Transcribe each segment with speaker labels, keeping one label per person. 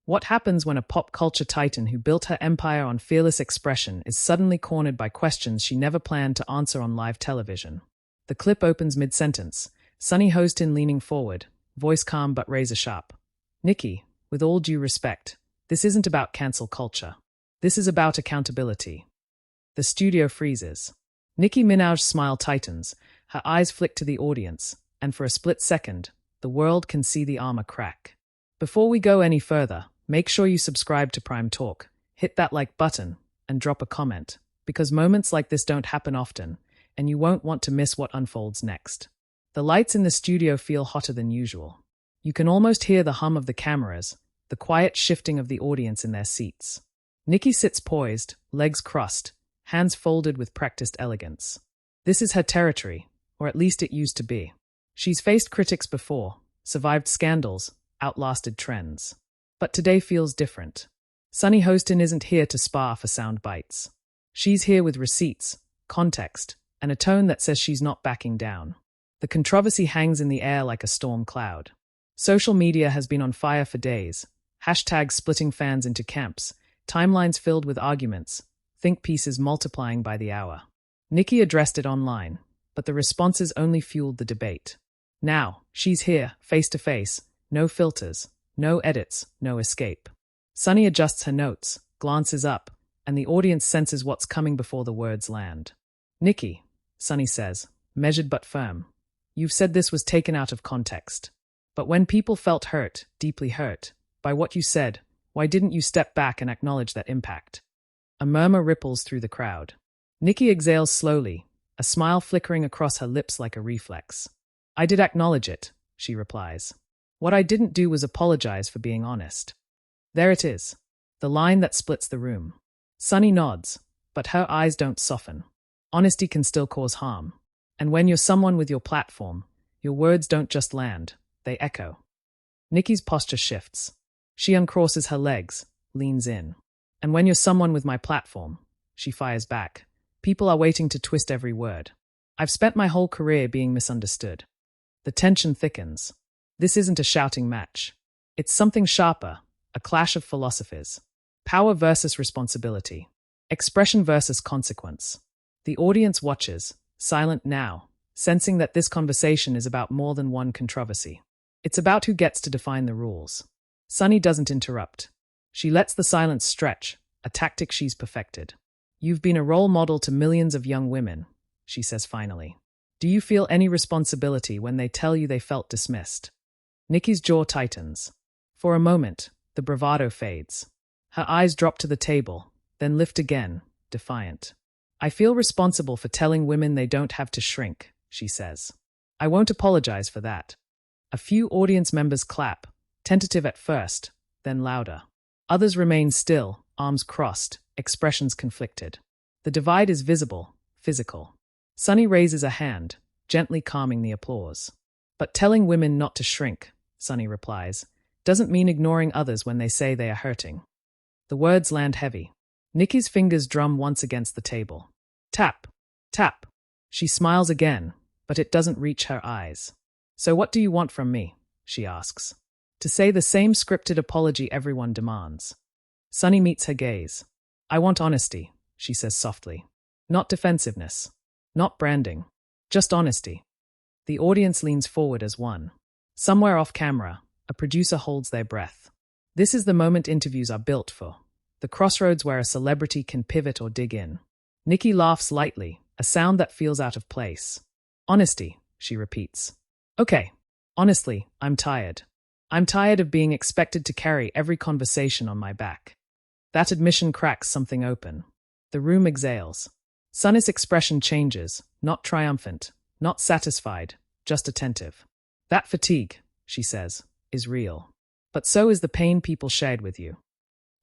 Speaker 1: What happens when a pop culture titan who built her empire on fearless expression is suddenly cornered by questions she never planned to answer on live television? The clip opens mid-sentence, Sunny Hostin leaning forward, voice calm but razor-sharp. Nicki, with all due respect, this isn't about cancel culture. This is about accountability. The studio freezes. Nicki Minaj's smile tightens, her eyes flick to the audience, and for a split second, the world can see the armor crack. Before we go any further, make sure you subscribe to Prime Talk, hit that like button, and drop a comment, because moments like this don't happen often, and you won't want to miss what unfolds next. The lights in the studio feel hotter than usual. You can almost hear the hum of the cameras, the quiet shifting of the audience in their seats. Nicki sits poised, legs crossed, hands folded with practiced elegance. This is her territory, or at least it used to be. She's faced critics before, survived scandals, outlasted trends. But today feels different. Sunny Hostin isn't here to spar for sound bites. She's here with receipts, context, and a tone that says she's not backing down. The controversy hangs in the air like a storm cloud. Social media has been on fire for days. Hashtags splitting fans into camps, timelines filled with arguments, think pieces multiplying by the hour. Nicki addressed it online, but the responses only fueled the debate. Now, she's here, face to face, no filters, no edits, no escape. Sunny adjusts her notes, glances up, and the audience senses what's coming before the words land. Nicki, Sunny says, measured but firm, you've said this was taken out of context. But when people felt hurt, deeply hurt, by what you said, why didn't you step back and acknowledge that impact? A murmur ripples through the crowd. Nicki exhales slowly, a smile flickering across her lips like a reflex. I did acknowledge it, she replies. What I didn't do was apologize for being honest. There it is, the line that splits the room. Sunny nods, but her eyes don't soften. Honesty can still cause harm. And when you're someone with your platform, your words don't just land, they echo. Nicki's posture shifts. She uncrosses her legs, leans in. And when you're someone with my platform, she fires back. People are waiting to twist every word. I've spent my whole career being misunderstood. The tension thickens. This isn't a shouting match. It's something sharper, a clash of philosophies. Power versus responsibility. Expression versus consequence. The audience watches, silent now, sensing that this conversation is about more than one controversy. It's about who gets to define the rules. Sunny doesn't interrupt. She lets the silence stretch, a tactic she's perfected. You've been a role model to millions of young women, she says finally. Do you feel any responsibility when they tell you they felt dismissed? Nicki's jaw tightens. For a moment, the bravado fades. Her eyes drop to the table, then lift again, defiant. I feel responsible for telling women they don't have to shrink, she says. I won't apologize for that. A few audience members clap, tentative at first, then louder. Others remain still, arms crossed, expressions conflicted. The divide is visible, physical. Sunny raises a hand, gently calming the applause. But telling women not to shrink, Sunny replies, doesn't mean ignoring others when they say they are hurting. The words land heavy. Nicki's fingers drum once against the table. Tap, tap. She smiles again, but it doesn't reach her eyes. So what do you want from me? She asks. To say the same scripted apology everyone demands. Sunny meets her gaze. I want honesty, she says softly. Not defensiveness. Not branding. Just honesty. The audience leans forward as one. Somewhere off camera, a producer holds their breath. This is the moment interviews are built for. The crossroads where a celebrity can pivot or dig in. Nicki laughs lightly, a sound that feels out of place. Honesty, she repeats. Okay, honestly, I'm tired. I'm tired of being expected to carry every conversation on my back. That admission cracks something open. The room exhales. Sunny's expression changes, not triumphant, not satisfied, just attentive. That fatigue, she says, is real. But so is the pain people shared with you.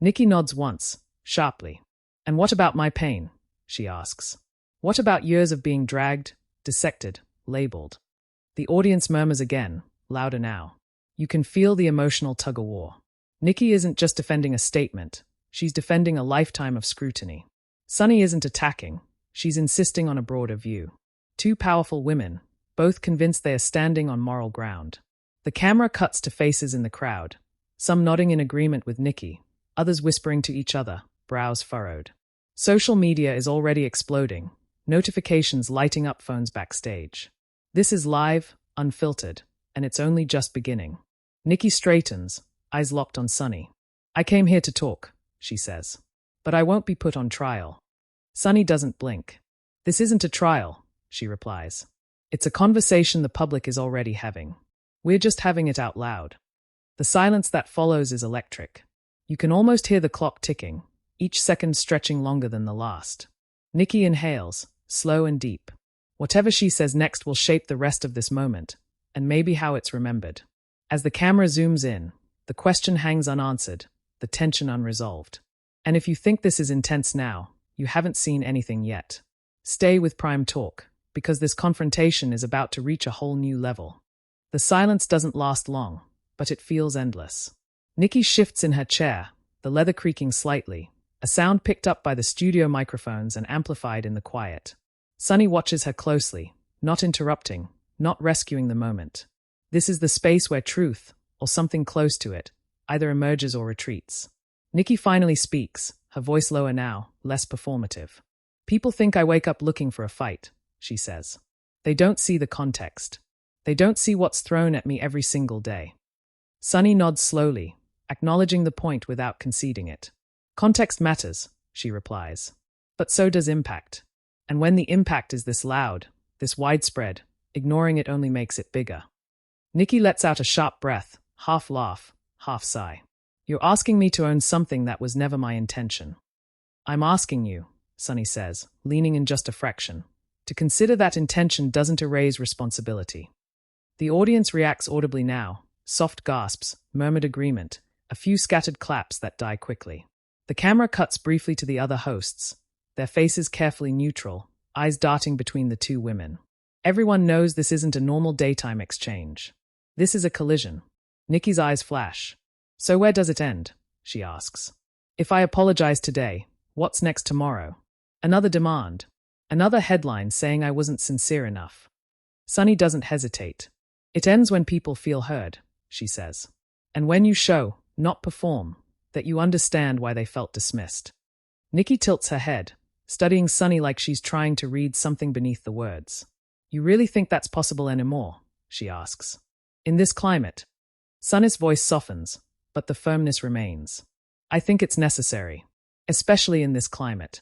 Speaker 1: Nicki nods once, sharply. And what about my pain? She asks. What about years of being dragged, dissected, labeled? The audience murmurs again, louder now. You can feel the emotional tug-of-war. Nicki isn't just defending a statement, she's defending a lifetime of scrutiny. Sunny isn't attacking, she's insisting on a broader view. Two powerful women, both convinced they are standing on moral ground. The camera cuts to faces in the crowd, some nodding in agreement with Nicki, others whispering to each other, brows furrowed. Social media is already exploding, notifications lighting up phones backstage. This is live, unfiltered, and it's only just beginning. Nicki straightens, eyes locked on Sunny. I came here to talk, she says. But I won't be put on trial. Sunny doesn't blink. This isn't a trial, she replies. It's a conversation the public is already having. We're just having it out loud. The silence that follows is electric. You can almost hear the clock ticking, each second stretching longer than the last. Nicki inhales, slow and deep. Whatever she says next will shape the rest of this moment, and maybe how it's remembered. As the camera zooms in, the question hangs unanswered, the tension unresolved. And if you think this is intense now, you haven't seen anything yet. Stay with Prime Talk, because this confrontation is about to reach a whole new level. The silence doesn't last long, but it feels endless. Nicki shifts in her chair, the leather creaking slightly, a sound picked up by the studio microphones and amplified in the quiet. Sunny watches her closely, not interrupting, not rescuing the moment. This is the space where truth, or something close to it, either emerges or retreats. Nicki finally speaks, her voice lower now, less performative. People think I wake up looking for a fight, she says. They don't see the context. They don't see what's thrown at me every single day. Sunny nods slowly, acknowledging the point without conceding it. Context matters, she replies. But so does impact. And when the impact is this loud, this widespread, ignoring it only makes it bigger. Nicki lets out a sharp breath, half laugh, half sigh. You're asking me to own something that was never my intention. I'm asking you, Sunny says, leaning in just a fraction, to consider that intention doesn't erase responsibility. The audience reacts audibly now, soft gasps, murmured agreement, a few scattered claps that die quickly. The camera cuts briefly to the other hosts, their faces carefully neutral, eyes darting between the two women. Everyone knows this isn't a normal daytime exchange. This is a collision. Nicki's eyes flash. So where does it end? She asks. If I apologize today, what's next tomorrow? Another demand. Another headline saying I wasn't sincere enough. Sunny doesn't hesitate. It ends when people feel heard, she says. And when you show, not perform, that you understand why they felt dismissed. Nicki tilts her head, studying Sunny like she's trying to read something beneath the words. You really think that's possible anymore? She asks. In this climate? Sunny's voice softens, but the firmness remains. I think it's necessary, especially in this climate.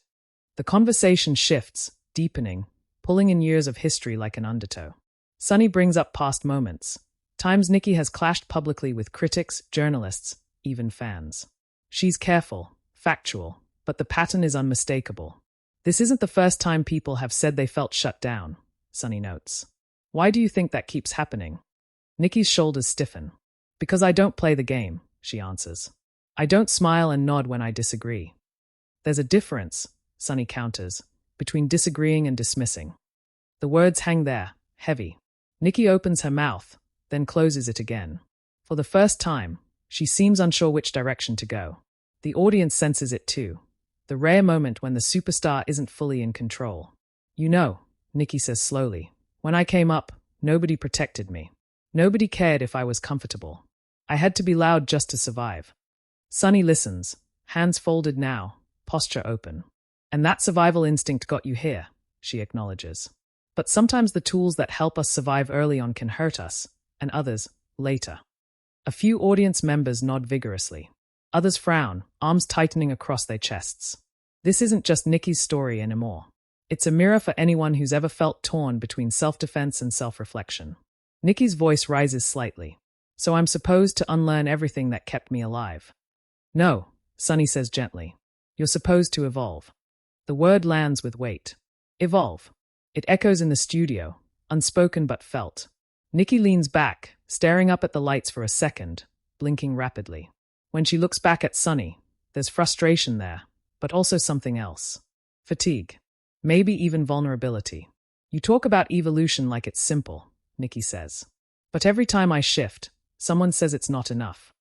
Speaker 1: The conversation shifts, deepening, pulling in years of history like an undertow. Sunny brings up past moments, times Nicki has clashed publicly with critics, journalists, even fans. She's careful, factual, but the pattern is unmistakable. This isn't the first time people have said they felt shut down, Sunny notes. Why do you think that keeps happening? Nicki's shoulders stiffen. Because I don't play the game, she answers. I don't smile and nod when I disagree. There's a difference, Sunny counters, between disagreeing and dismissing. The words hang there, heavy. Nicki opens her mouth, then closes it again. For the first time, she seems unsure which direction to go. The audience senses it too. The rare moment when the superstar isn't fully in control. You know, Nicki says slowly, when I came up, nobody protected me. Nobody cared if I was comfortable. I had to be loud just to survive. Sunny listens, hands folded now, posture open. And that survival instinct got you here, she acknowledges. But sometimes the tools that help us survive early on can hurt us, and others, later. A few audience members nod vigorously. Others frown, arms tightening across their chests. This isn't just Nicki's story anymore. It's a mirror for anyone who's ever felt torn between self-defense and self-reflection. Nicki's voice rises slightly. So I'm supposed to unlearn everything that kept me alive. No, Sunny says gently. You're supposed to evolve. The word lands with weight. Evolve. It echoes in the studio, unspoken but felt. Nicki leans back, staring up at the lights for a second, blinking rapidly. When she looks back at Sunny, there's frustration there, but also something else. Fatigue. Maybe even vulnerability. You talk about evolution like it's simple, Nicki says. But every time I shift, someone says it's not enough.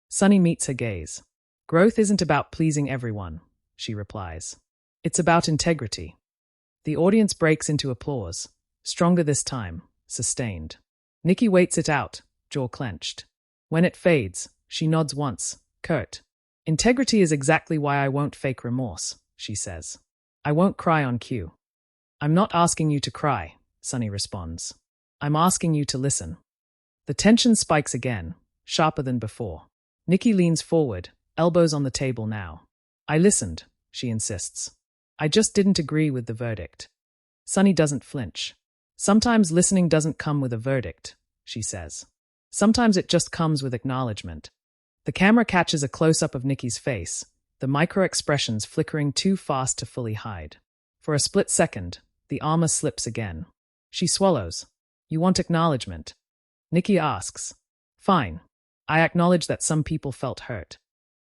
Speaker 1: Sunny meets her gaze. Growth isn't about pleasing everyone, she replies. It's about integrity. The audience breaks into applause, stronger this time, sustained. Nicki waits it out, jaw clenched. When it fades, She nods once, curt. Integrity is exactly why I won't fake remorse, she says. I won't cry on cue. I'm not asking you to cry, Sunny responds. I'm asking you to listen. The tension spikes again, sharper than before. Nicki leans forward, elbows on the table now. I listened, she insists. I just didn't agree with the verdict. Sunny doesn't flinch. Sometimes listening doesn't come with a verdict, she says. Sometimes it just comes with acknowledgement. The camera catches a close-up of Nicki's face, the micro-expressions flickering too fast to fully hide. For a split second, the armor slips again. She swallows. You want acknowledgement? Nicki asks. Fine. I acknowledge that some people felt hurt.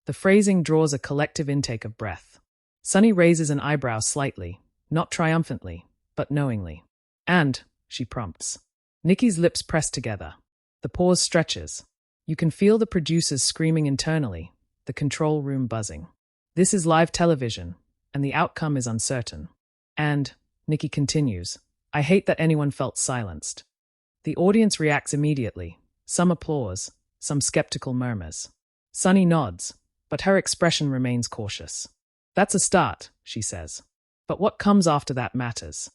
Speaker 1: The phrasing draws a collective intake of breath. Sunny raises an eyebrow slightly, not triumphantly, but knowingly. And, she prompts. Nicki's lips press together. The pause stretches. You can feel the producers screaming internally, the control room buzzing. This is live television, and the outcome is uncertain. And, Nicki continues, I hate that anyone felt silenced. The audience reacts immediately. Some applause, some skeptical murmurs. Sunny nods, but her expression remains cautious. That's a start, she says. But what comes after that matters.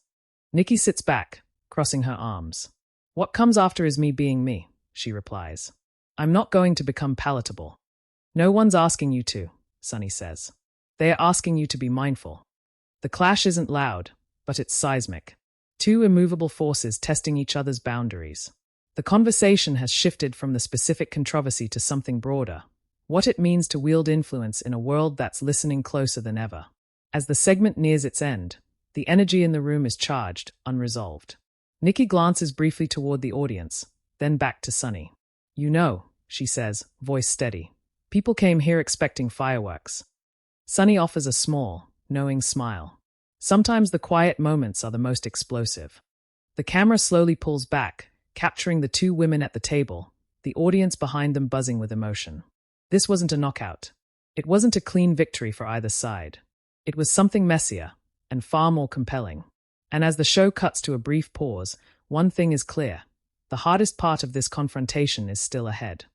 Speaker 1: Nicki sits back, crossing her arms. What comes after is me being me, she replies. I'm not going to become palatable. No one's asking you to, Sunny says. They are asking you to be mindful. The clash isn't loud, but it's seismic. Two immovable forces testing each other's boundaries. The conversation has shifted from the specific controversy to something broader. What it means to wield influence in a world that's listening closer than ever. As the segment nears its end, the energy in the room is charged, unresolved. Nicki glances briefly toward the audience, then back to Sunny. You know, she says, voice steady. People came here expecting fireworks. Sunny offers a small, knowing smile. Sometimes the quiet moments are the most explosive. The camera slowly pulls back, capturing the two women at the table, the audience behind them buzzing with emotion. This wasn't a knockout. It wasn't a clean victory for either side. It was something messier, and far more compelling. And as the show cuts to a brief pause, one thing is clear. The hardest part of this confrontation is still ahead.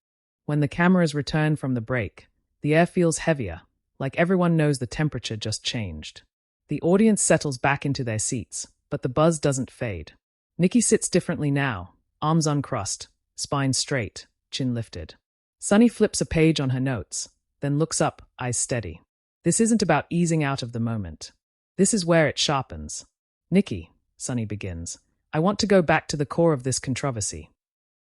Speaker 1: When the cameras return from the break, the air feels heavier, like everyone knows the temperature just changed. The audience settles back into their seats, but the buzz doesn't fade. Nicki sits differently now, arms uncrossed, spine straight, chin lifted. Sunny flips a page on her notes, then looks up, eyes steady. This isn't about easing out of the moment. This is where it sharpens. Nicki, Sunny begins, I want to go back to the core of this controversy.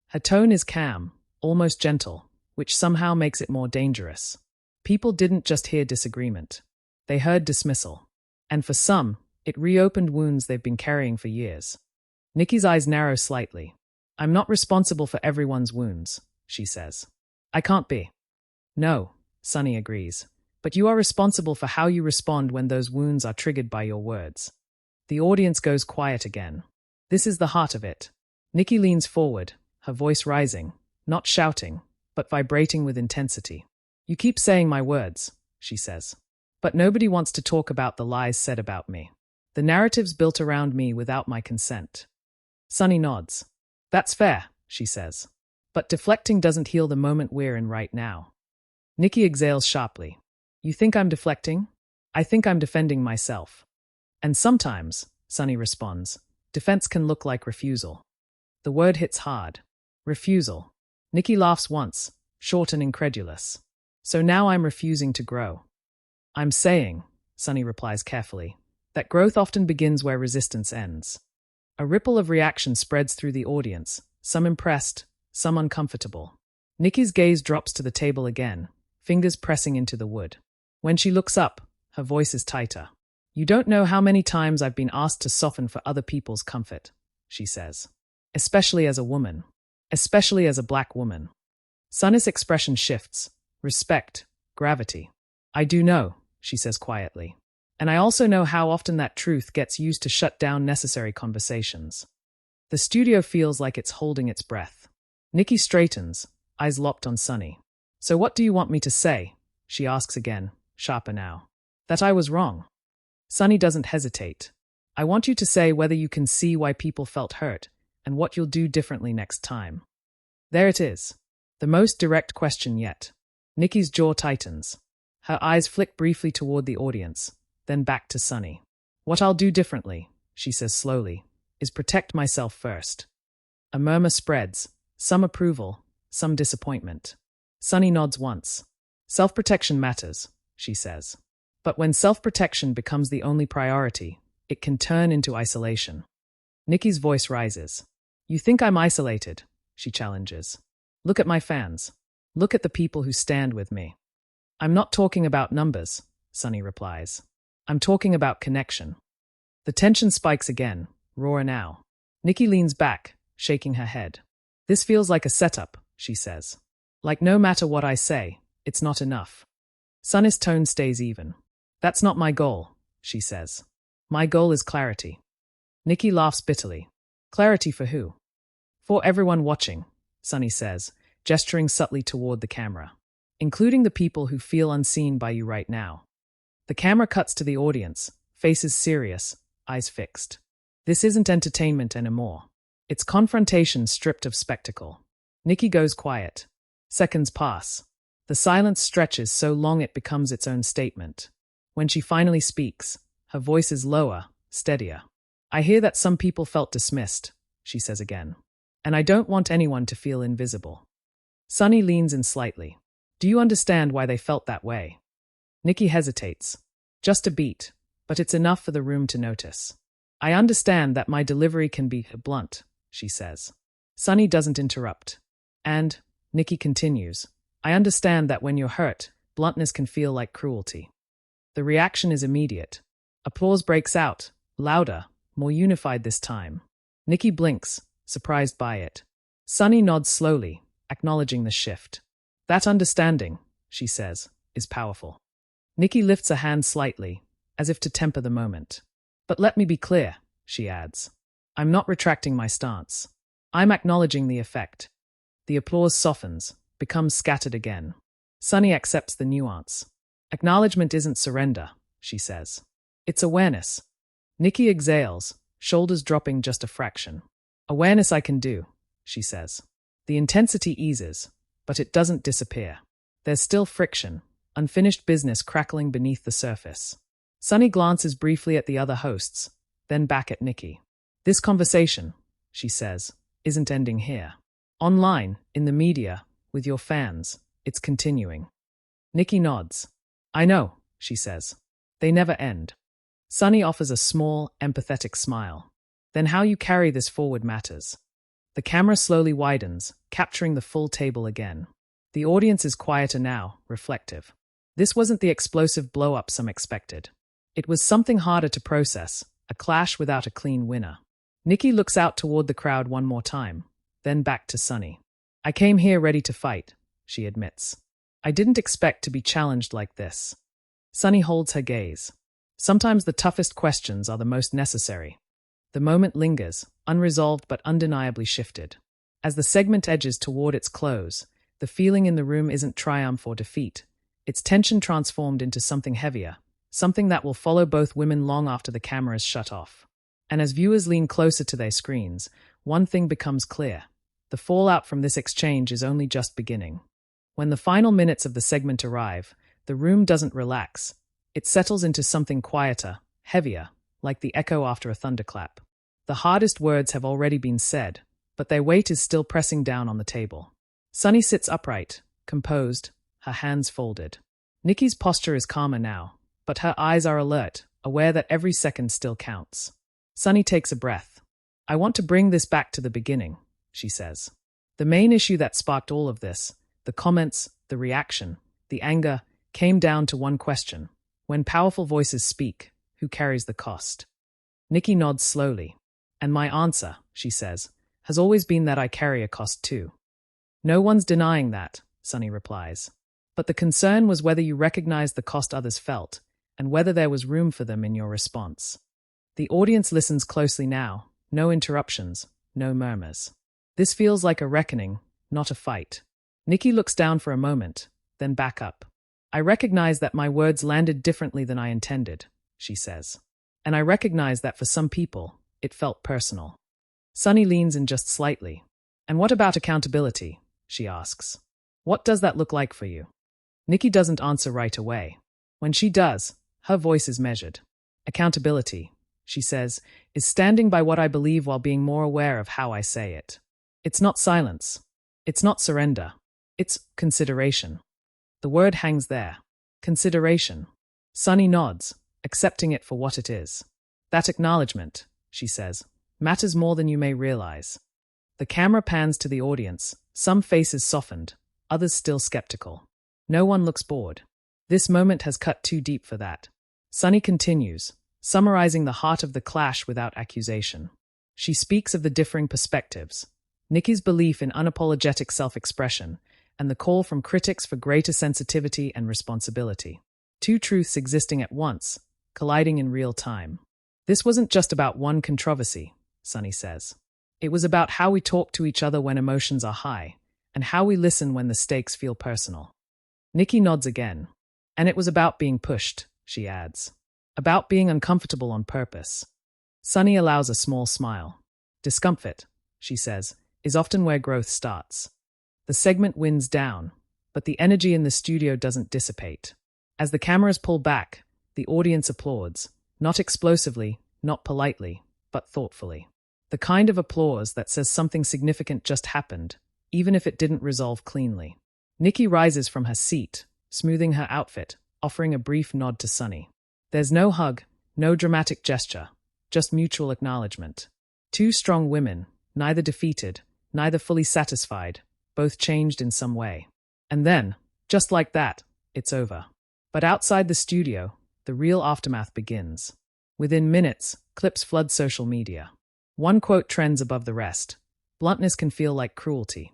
Speaker 1: Her tone is calm, almost gentle, which somehow makes it more dangerous. People didn't just hear disagreement. They heard dismissal. And for some, it reopened wounds they've been carrying for years. Nicki's eyes narrow slightly. I'm not responsible for everyone's wounds, she says. I can't be. No, Sunny agrees. But you are responsible for how you respond when those wounds are triggered by your words. The audience goes quiet again. This is the heart of it. Nicki leans forward, her voice rising, not shouting, but vibrating with intensity. You keep saying my words, she says. But nobody wants to talk about the lies said about me. The narratives built around me without my consent. Sunny nods. That's fair, she says. But deflecting doesn't heal the moment we're in right now. Nicki exhales sharply. You think I'm deflecting? I think I'm defending myself. And sometimes, Sunny responds, defense can look like refusal. The word hits hard. Refusal. Nicki laughs once, short and incredulous. So now I'm refusing to grow. I'm saying, Sunny replies carefully, that growth often begins where resistance ends. A ripple of reaction spreads through the audience, some impressed, some uncomfortable. Nicki's gaze drops to the table again, fingers pressing into the wood. When she looks up, her voice is tighter. You don't know how many times I've been asked to soften for other people's comfort, she says. Especially as a woman. Especially as a black woman. Sunny's expression shifts. Respect. Gravity. I do know, she says quietly. And I also know how often that truth gets used to shut down necessary conversations. The studio feels like it's holding its breath. Nicki straightens, eyes locked on Sunny. So what do you want me to say? She asks again, sharper now. That I was wrong. Sunny doesn't hesitate. I want you to say whether you can see why people felt hurt and what you'll do differently next time. There it is. The most direct question yet. Nicki's jaw tightens. Her eyes flick briefly toward the audience, then back to Sunny. What I'll do differently, she says slowly, is protect myself first. A murmur spreads, some approval, some disappointment. Sunny nods once. Self-protection matters, she says. But when self-protection becomes the only priority, it can turn into isolation. Nicki's voice rises. You think I'm isolated, she challenges. Look at my fans. Look at the people who stand with me. I'm not talking about numbers, Sunny replies. I'm talking about connection. The tension spikes again, rawer now. Nicki leans back, shaking her head. This feels like a setup, she says. Like no matter what I say, it's not enough. Sunny's tone stays even. That's not my goal, she says. My goal is clarity. Nicki laughs bitterly. Clarity for who? For everyone watching, Sunny says, gesturing subtly toward the camera. Including the people who feel unseen by you right now. The camera cuts to the audience, faces serious, eyes fixed. This isn't entertainment anymore. It's confrontation stripped of spectacle. Nicki goes quiet. Seconds pass. The silence stretches so long it becomes its own statement. When she finally speaks, her voice is lower, steadier. I hear that some people felt dismissed, she says again. And I don't want anyone to feel invisible. Sunny leans in slightly. Do you understand why they felt that way? Nicki hesitates. Just a beat, but it's enough for the room to notice. I understand that my delivery can be blunt, she says. Sunny doesn't interrupt. And, Nicki continues, I understand that when you're hurt, bluntness can feel like cruelty. The reaction is immediate. Applause breaks out, louder, more unified this time. Nicki blinks, surprised by it. Sunny nods slowly, acknowledging the shift. That understanding, she says, is powerful. Nicki lifts a hand slightly, as if to temper the moment. But let me be clear, she adds. I'm not retracting my stance. I'm acknowledging the effect. The applause softens, becomes scattered again. Sunny accepts the nuance. Acknowledgement isn't surrender, she says. It's awareness. Nicki exhales, shoulders dropping just a fraction. Awareness I can do, she says. The intensity eases, but it doesn't disappear. There's still friction, unfinished business crackling beneath the surface. Sunny glances briefly at the other hosts, then back at Nicki. This conversation, she says, isn't ending here. Online, in the media, with your fans, it's continuing. Nicki nods. I know, she says. They never end. Sunny offers a small, empathetic smile. Then how you carry this forward matters. The camera slowly widens, capturing the full table again. The audience is quieter now, reflective. This wasn't the explosive blow-up some expected. It was something harder to process, a clash without a clean winner. Nicki looks out toward the crowd one more time, then back to Sunny. I came here ready to fight, she admits. I didn't expect to be challenged like this. Sunny holds her gaze. Sometimes the toughest questions are the most necessary. The moment lingers, unresolved but undeniably shifted. As the segment edges toward its close, the feeling in the room isn't triumph or defeat. It's tension transformed into something heavier, something that will follow both women long after the cameras shut off. And as viewers lean closer to their screens, one thing becomes clear. The fallout from this exchange is only just beginning. When the final minutes of the segment arrive, the room doesn't relax. It settles into something quieter, heavier, like the echo after a thunderclap. The hardest words have already been said, but their weight is still pressing down on the table. Sunny sits upright, composed, her hands folded. Nicki's posture is calmer now, but her eyes are alert, aware that every second still counts. Sunny takes a breath. I want to bring this back to the beginning, she says. The main issue that sparked all of this, the comments, the reaction, the anger, came down to one question. When powerful voices speak, who carries the cost? Nicki nods slowly. And my answer, she says, has always been that I carry a cost too. No one's denying that, Sunny replies. But the concern was whether you recognized the cost others felt, and whether there was room for them in your response. The audience listens closely now, no interruptions, no murmurs. This feels like a reckoning, not a fight. Nicki looks down for a moment, then back up. I recognize that my words landed differently than I intended, she says. And I recognize that for some people, it felt personal. Sunny leans in just slightly. And what about accountability? She asks. What does that look like for you? Nicki doesn't answer right away. When she does, her voice is measured. Accountability, she says, is standing by what I believe while being more aware of how I say it. It's not silence. It's not surrender. It's consideration. The word hangs there. Consideration. Sunny nods, accepting it for what it is. That acknowledgement, she says, matters more than you may realize. The camera pans to the audience, some faces softened, others still skeptical. No one looks bored. This moment has cut too deep for that. Sunny continues, summarizing the heart of the clash without accusation. She speaks of the differing perspectives, Nicki's belief in unapologetic self-expression, and the call from critics for greater sensitivity and responsibility. Two truths existing at once, colliding in real time. This wasn't just about one controversy, Sunny says. It was about how we talk to each other when emotions are high, and how we listen when the stakes feel personal. Nicki nods again. And it was about being pushed, she adds. About being uncomfortable on purpose. Sunny allows a small smile. Discomfort, she says, is often where growth starts. The segment winds down, but the energy in the studio doesn't dissipate. As the cameras pull back, the audience applauds, not explosively, not politely, but thoughtfully. The kind of applause that says something significant just happened, even if it didn't resolve cleanly. Nicki rises from her seat, smoothing her outfit, offering a brief nod to Sunny. There's no hug, no dramatic gesture, just mutual acknowledgement. Two strong women, neither defeated, neither fully satisfied, both changed in some way. And then, just like that, it's over. But outside the studio, the real aftermath begins. Within minutes, clips flood social media. One quote trends above the rest. Bluntness can feel like cruelty.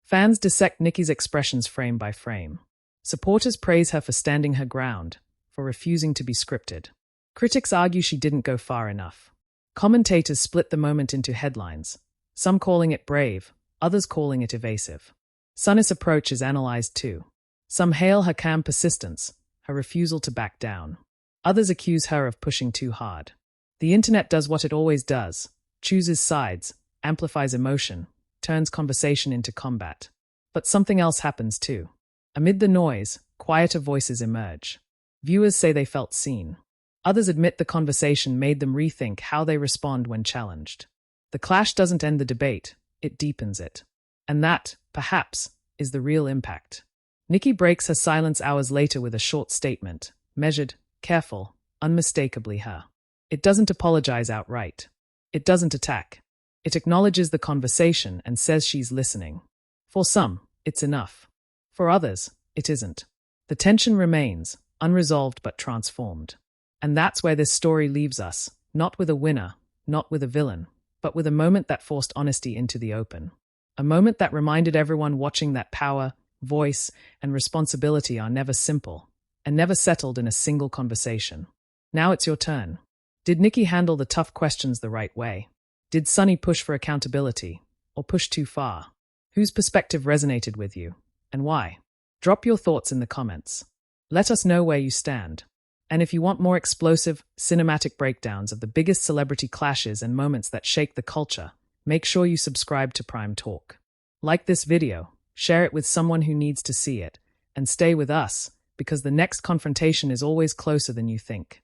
Speaker 1: Fans dissect Nicki's expressions frame by frame. Supporters praise her for standing her ground, for refusing to be scripted. Critics argue she didn't go far enough. Commentators split the moment into headlines, some calling it brave, others calling it evasive. Sunny's approach is analyzed too. Some hail her calm persistence, her refusal to back down. Others accuse her of pushing too hard. The internet does what it always does, chooses sides, amplifies emotion, turns conversation into combat. But something else happens too. Amid the noise, quieter voices emerge. Viewers say they felt seen. Others admit the conversation made them rethink how they respond when challenged. The clash doesn't end the debate, it deepens it. And that, perhaps, is the real impact. Nicki breaks her silence hours later with a short statement, measured, careful, unmistakably her. It doesn't apologize outright. It doesn't attack. It acknowledges the conversation and says she's listening. For some, it's enough. For others, it isn't. The tension remains, unresolved but transformed. And that's where this story leaves us, not with a winner, not with a villain, but with a moment that forced honesty into the open. A moment that reminded everyone watching that power, voice, and responsibility are never simple, and never settled in a single conversation. Now it's your turn. Did Nicki handle the tough questions the right way? Did Sunny push for accountability, or push too far? Whose perspective resonated with you, and why? Drop your thoughts in the comments. Let us know where you stand. And if you want more explosive, cinematic breakdowns of the biggest celebrity clashes and moments that shake the culture, make sure you subscribe to Prime Talk. Like this video, share it with someone who needs to see it, and stay with us, because the next confrontation is always closer than you think.